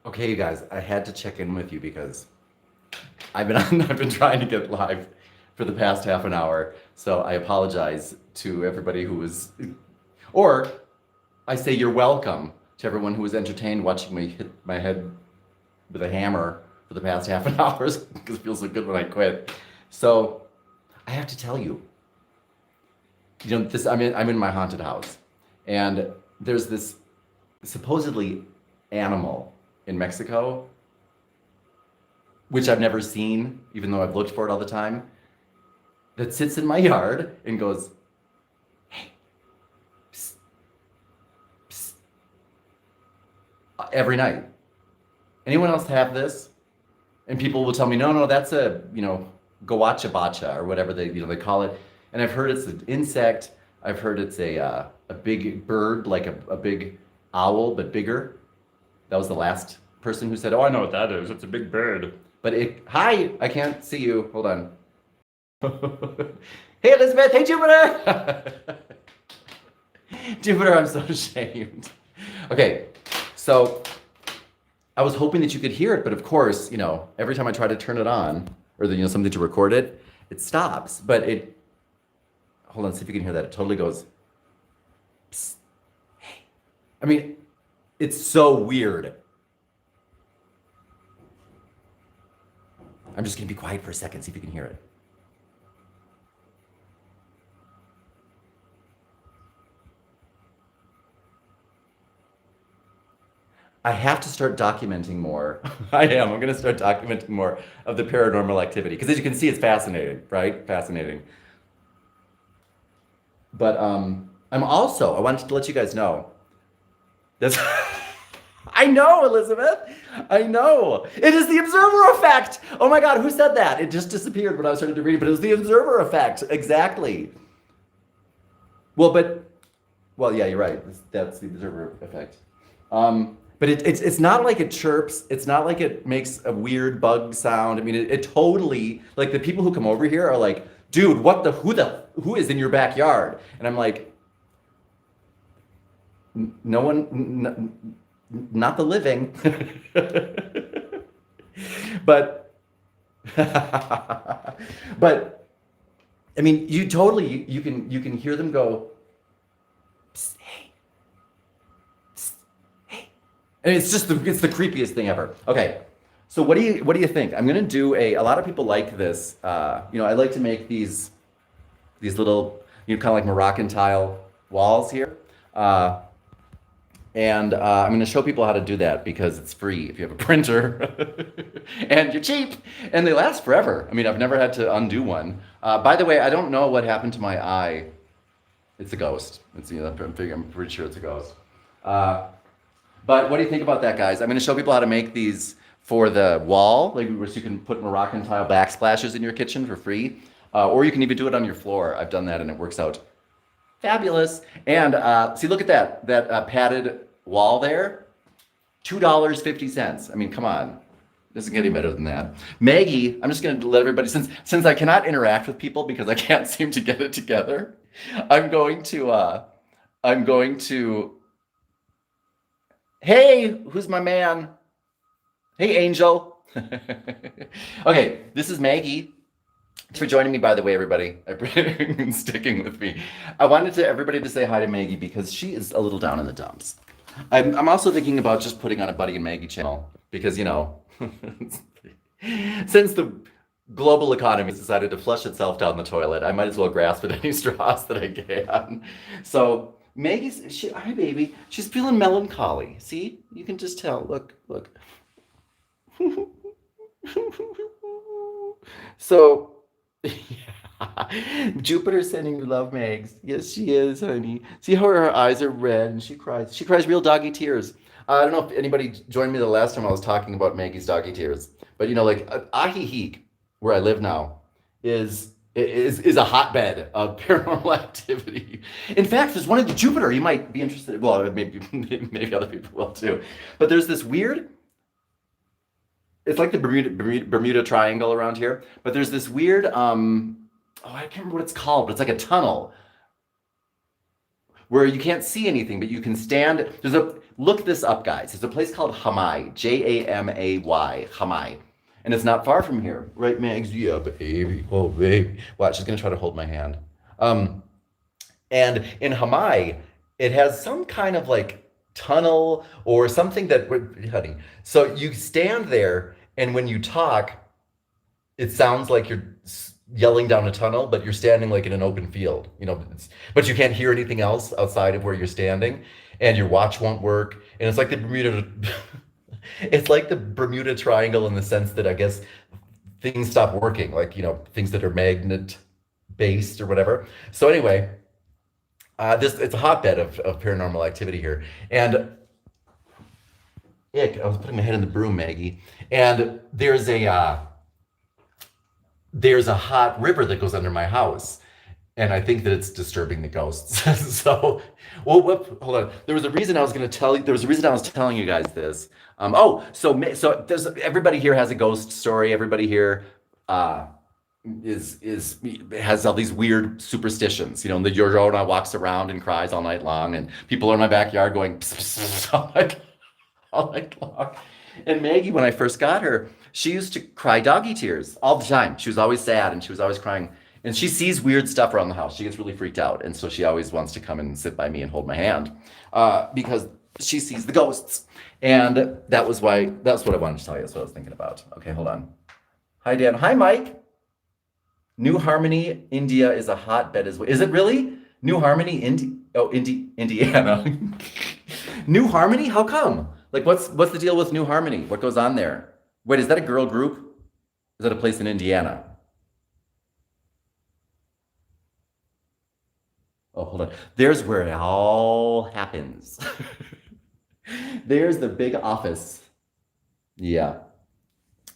Okay, you guys, I had to check in with you because I've been trying to get live for the past half an hour. So I apologize to everybody who was, or I say you're welcome to everyone who was entertained watching me hit my head with a hammer for the past half an hour because it feels so good when I quit. So I have to tell you, this I'm in my haunted house, and there's this supposedly animal in Mexico, which I've never seen, even though I've looked for it all the time, that sits in my yard and goes, hey, psst, psst, every night. Anyone else have this? And people will tell me, no, no, that's a, goacha bacha or whatever they call it. And I've heard it's an insect. I've heard it's a big bird, like a big owl, but bigger. That was the last person who said, oh, I know what that is. It's a big bird. But hi, I can't see you. Hold on. Hey, Elizabeth. Hey, Jupiter. Jupiter, I'm so ashamed. Okay, so I was hoping that you could hear it, but of course, every time I try to turn it on or something to record it, it stops. But hold on, see if you can hear that. It totally goes, psst, hey. I mean, it's so weird. I'm just gonna be quiet for a second, see if you can hear it. I have to start documenting more. I'm gonna start documenting more of the paranormal activity. Because as you can see, it's fascinating, right? Fascinating. But I wanted to let you guys know. That's I know, Elizabeth. I know. It is the observer effect. Oh my God, who said that? It just disappeared when I was starting to read it, but it was the observer effect. Exactly. Well, yeah, you're right. That's the observer effect. But it's not like it chirps. It's not like it makes a weird bug sound. I mean, it totally, like, the people who come over here are like, dude, who is in your backyard? And I'm like, no one, not the living. But, but, I mean, you can hear them go, psst, hey, psst, hey. And it's the creepiest thing ever. Okay. So what do you think? I'm gonna do a lot of people like this. I like to make these little, kind of like Moroccan tile walls here. Uh, and I'm going to show people how to do that because it's free if you have a printer and you're cheap and they last forever. I mean, I've never had to undo one. By the way, I don't know what happened to my eye. It's a ghost. I'm pretty sure it's a ghost. But what do you think about that, guys? I'm going to show people how to make these for the wall, like so you can put Moroccan tile backsplashes in your kitchen for free, or you can even do it on your floor. I've done that and it works out fabulous. And see, look at that padded wall there, $2.50. I mean, come on. Doesn't get any better than that. Maggie, I'm just going to let everybody, since I cannot interact with people because I can't seem to get it together, I'm going to, hey, who's my man? Hey, Angel. Okay, this is Maggie. Thanks for joining me, by the way, everybody. And sticking with me. I wanted everybody to say hi to Maggie because she is a little down in the dumps. I'm also thinking about just putting on a Buddy and Maggie channel because, since the global economy has decided to flush itself down the toilet, I might as well grasp at any straws that I can. So hi baby, she's feeling melancholy. See, you can just tell. Look. So, Jupiter's sending you love, Megs. Yes, she is, honey. See how her eyes are red and she cries. She cries real doggy tears. I don't know if anybody joined me the last time I was talking about Maggie's doggy tears, but like Ahiheek, where I live now, is a hotbed of paranormal activity. In fact, there's one in Jupiter. You might be interested. Well, maybe other people will too. But there's this weird. It's like the Bermuda Triangle around here, but there's this weird. I can't remember what it's called, but it's like a tunnel where you can't see anything, but you can stand. Look this up, guys. There's a place called Hamay, Jamay, Hamay. And it's not far from here. Right, Mags? Yeah, baby. Oh, baby. Watch, she's going to try to hold my hand. And in Hamay, it has some kind of like tunnel or something that, honey. So you stand there, and when you talk, it sounds like you're yelling down a tunnel, but you're standing like in an open field, but you can't hear anything else outside of where you're standing, and your watch won't work. And it's like the Bermuda, it's like the Bermuda Triangle in the sense that I guess things stop working, like, things that are magnet based or whatever. So anyway, it's a hotbed of paranormal activity here. And I was putting my head in the broom, Maggie, and there's a hot river that goes under my house, and I think that it's disturbing the ghosts. So, hold on. There was a reason I was telling you guys this. So there's everybody here has a ghost story. Everybody here has all these weird superstitions. The Llorona walks around and cries all night long, and people are in my backyard going pss, pss, all night long. And Maggie, when I first got her, she used to cry doggy tears all the time. She was always sad, and she was always crying. And she sees weird stuff around the house. She gets really freaked out, and so she always wants to come and sit by me and hold my hand because she sees the ghosts. And that's what I wanted to tell you. That's what I was thinking about. Okay, hold on. Hi, Dan. Hi, Mike. New Harmony, India is a hotbed as well. Is it really? New Harmony, Indiana. New Harmony? How come? Like, what's the deal with New Harmony? What goes on there? Wait, is that a girl group? Is that a place in Indiana? Oh, hold on. There's where it all happens. There's the big office. Yeah.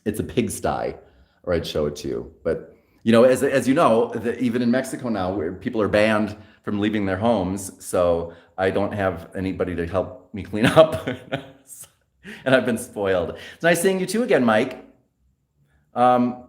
It's a pigsty, or I'd show it to you. But, as you know, even in Mexico now, where people are banned from leaving their homes, so I don't have anybody to help me clean up. And I've been spoiled. It's nice seeing you too again, Mike. Dan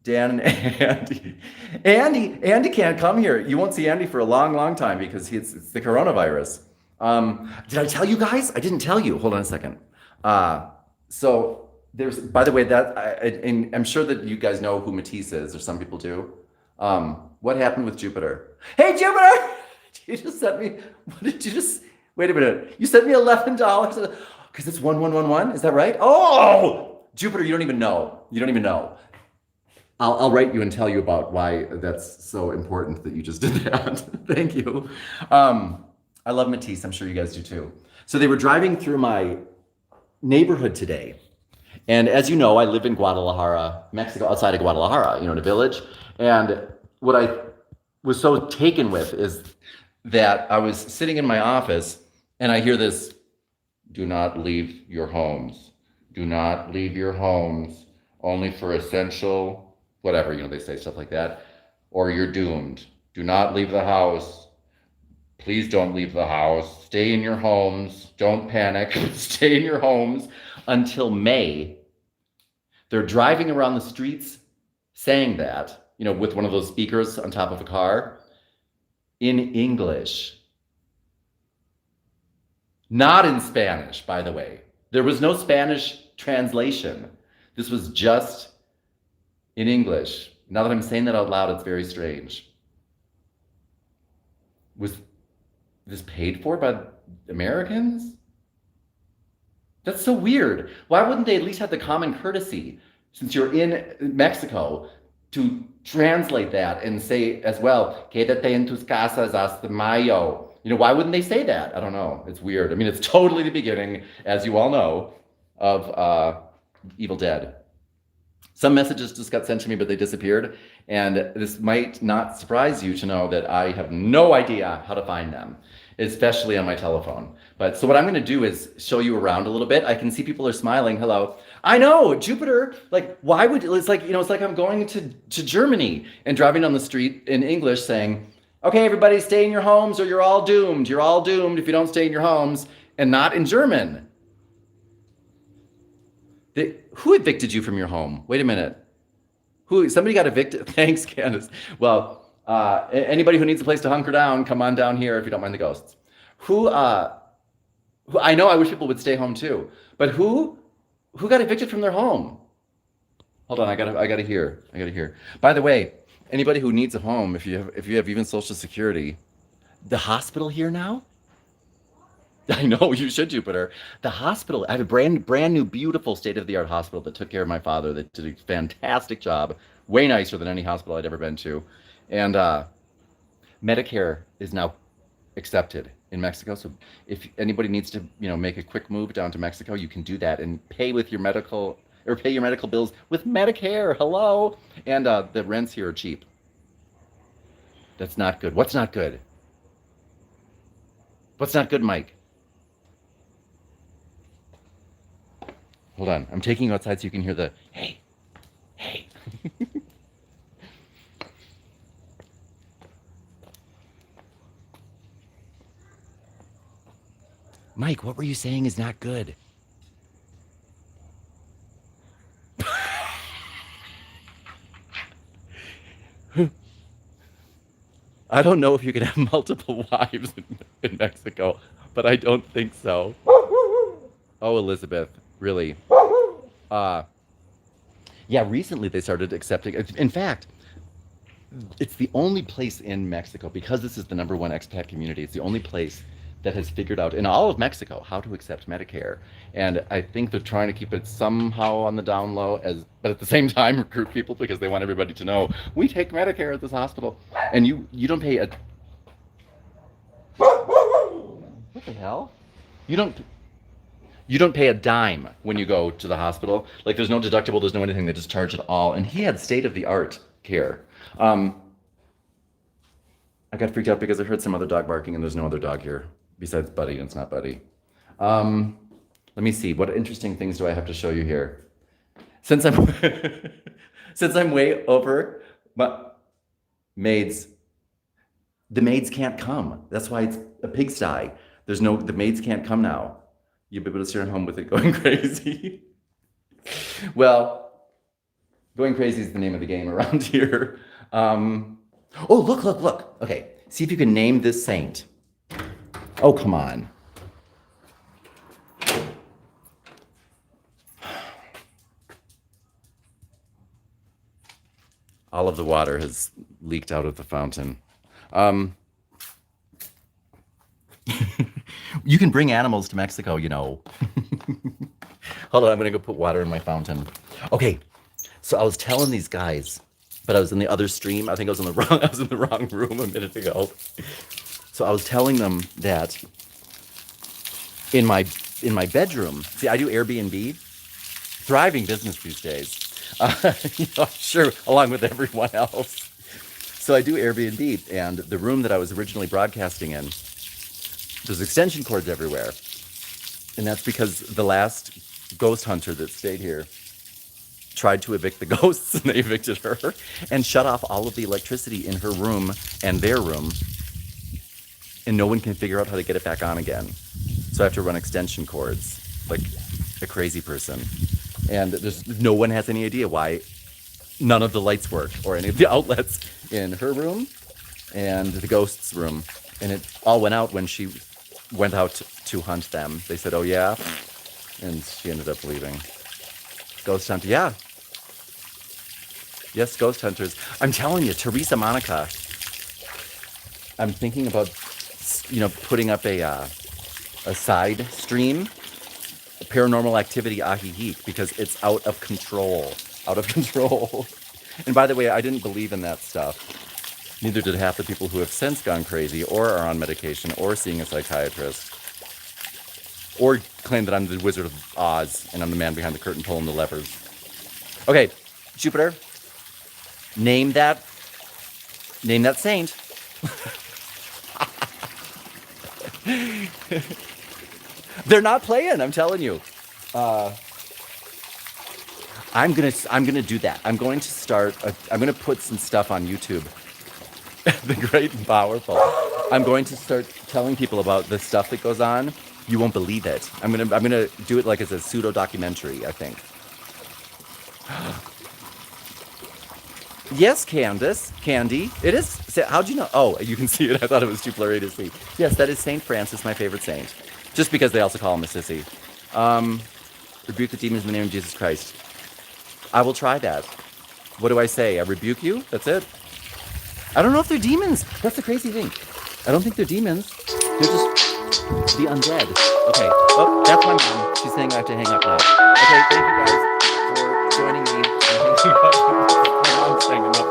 and Andy. Andy can't come here. You won't see Andy for a long, long time because it's the coronavirus. Did I tell you guys? I didn't tell you. Hold on a second. So there's, by the way, and I'm sure that you guys know who Matisse is, or some people do. What happened with Jupiter? Hey, Jupiter! You just sent me, wait a minute. You sent me $11 because it's 1111. Is that right? Oh, Jupiter, you don't even know. I'll write you and tell you about why that's so important that you just did that. Thank you. I love Matisse. I'm sure you guys do too. So they were driving through my neighborhood today. And as you know, I live in Guadalajara, Mexico, outside of Guadalajara, in a village. And what I was so taken with is that I was sitting in my office and I hear this, do not leave your homes. Do not leave your homes, only for essential, whatever, they say stuff like that, or you're doomed. Do not leave the house. Please don't leave the house. Stay in your homes. Don't panic. Stay in your homes until May. They're driving around the streets saying that, with one of those speakers on top of a car in English. Not in Spanish, by the way. There was no Spanish translation. This was just in English. Now that I'm saying that out loud, it's very strange. Was this paid for by Americans? That's so weird. Why wouldn't they at least have the common courtesy, since you're in Mexico, to translate that and say as well, quédate en tus casas hasta mayo. Why wouldn't they say that? I don't know. It's weird. I mean, it's totally the beginning, as you all know, of Evil Dead. Some messages just got sent to me, but they disappeared. And this might not surprise you to know that I have no idea how to find them, especially on my telephone. But so what I'm going to do is show you around a little bit. I can see people are smiling. Hello. I know, Jupiter. Like, why would, it's like, it's like I'm going to Germany and driving down the street in English saying, okay, everybody stay in your homes or you're all doomed. You're all doomed if you don't stay in your homes, and not in German. Who evicted you from your home? Wait a minute. Somebody got evicted? Thanks, Candace. Well, Anybody who needs a place to hunker down, come on down here if you don't mind the ghosts. Who I know I wish people would stay home too, but who got evicted from their home? Hold on, I gotta hear. By the way, anybody who needs a home, if you have even Social Security, the hospital here now. I know you should, Jupiter. The hospital. I have a brand new, beautiful, state of the art hospital that took care of my father. That did a fantastic job, way nicer than any hospital I'd ever been to, and Medicare is now accepted in Mexico. So if anybody needs to, make a quick move down to Mexico, you can do that and pay your medical bills with Medicare. Hello, and the rents here are cheap. That's not good. What's not good? What's not good, Mike? Hold on. I'm taking you outside so you can hear the hey, hey. Mike, what were you saying is not good? I don't know if you can have multiple wives in Mexico, but I don't think so. Oh, Elizabeth, really? Yeah, recently they started accepting. In fact, it's the only place in Mexico, because this is the number one expat community, it's the only place that has figured out in all of Mexico how to accept Medicare. And I think they're trying to keep it somehow on the down low, but at the same time recruit people because they want everybody to know we take Medicare at this hospital. And you don't pay a what the hell? You don't pay a dime when you go to the hospital. Like there's no deductible, there's no anything, they just charge it all. And he had state of the art care. I got freaked out because I heard some other dog barking and there's no other dog here besides Buddy, and it's not Buddy. Let me see, what interesting things do I have to show you here? Since I'm since I'm way over, but the maids can't come. That's why it's a pigsty. The maids can't come now. You'll be able to stay at home with it going crazy. Well, going crazy is the name of the game around here. Oh, look. Okay, see if you can name this saint. Oh, come on. All of the water has leaked out of the fountain. You can bring animals to Mexico, Hold on, I'm gonna go put water in my fountain. Okay, so I was telling these guys, but I was in the other stream. I think I was in the wrong room a minute ago. So I was telling them that in my bedroom. See, I do Airbnb, thriving business these days. I'm sure, along with everyone else. So I do Airbnb, and the room that I was originally broadcasting in, there's extension cords everywhere, and that's because the last ghost hunter that stayed here tried to evict the ghosts, and they evicted her and shut off all of the electricity in her room and their room, and no one can figure out how to get it back on again. So I have to run extension cords like a crazy person, and no one has any idea why none of the lights work or any of the outlets in her room and the ghost's room, and it all went out when she went out to hunt them. They said, "Oh yeah," and she ended up leaving. Ghost hunter, yeah. Yes, ghost hunters. I'm telling you, Teresa Monica. I'm thinking about, putting up a side stream, Paranormal Activity Ahihi, because it's out of control. Out of control. And by the way, I didn't believe in that stuff. Neither did half the people who have since gone crazy or are on medication or seeing a psychiatrist or claim that I'm the Wizard of Oz and I'm the man behind the curtain pulling the levers. Okay, Jupiter, name that saint. They're not playing, I'm telling you. I'm gonna do that. I'm going to put some stuff on YouTube. The Great and Powerful. I'm going to start telling people about the stuff that goes on. You won't believe it. I'm gonna do it like as a pseudo documentary, I think. Yes, Candace. Candy. It is. How'd you know? Oh, you can see it. I thought it was too blurry to see. Yes, that is Saint Francis, my favorite saint. Just because they also call him a sissy. Rebuke the demons in the name of Jesus Christ. I will try that. What do I say? I rebuke you? That's it? I don't know if they're demons. That's the crazy thing. I don't think they're demons. They're just the undead. Okay. Oh, that's my mom. She's saying I have to hang up now. Okay, thank you guys for joining me. My mom's saying enough.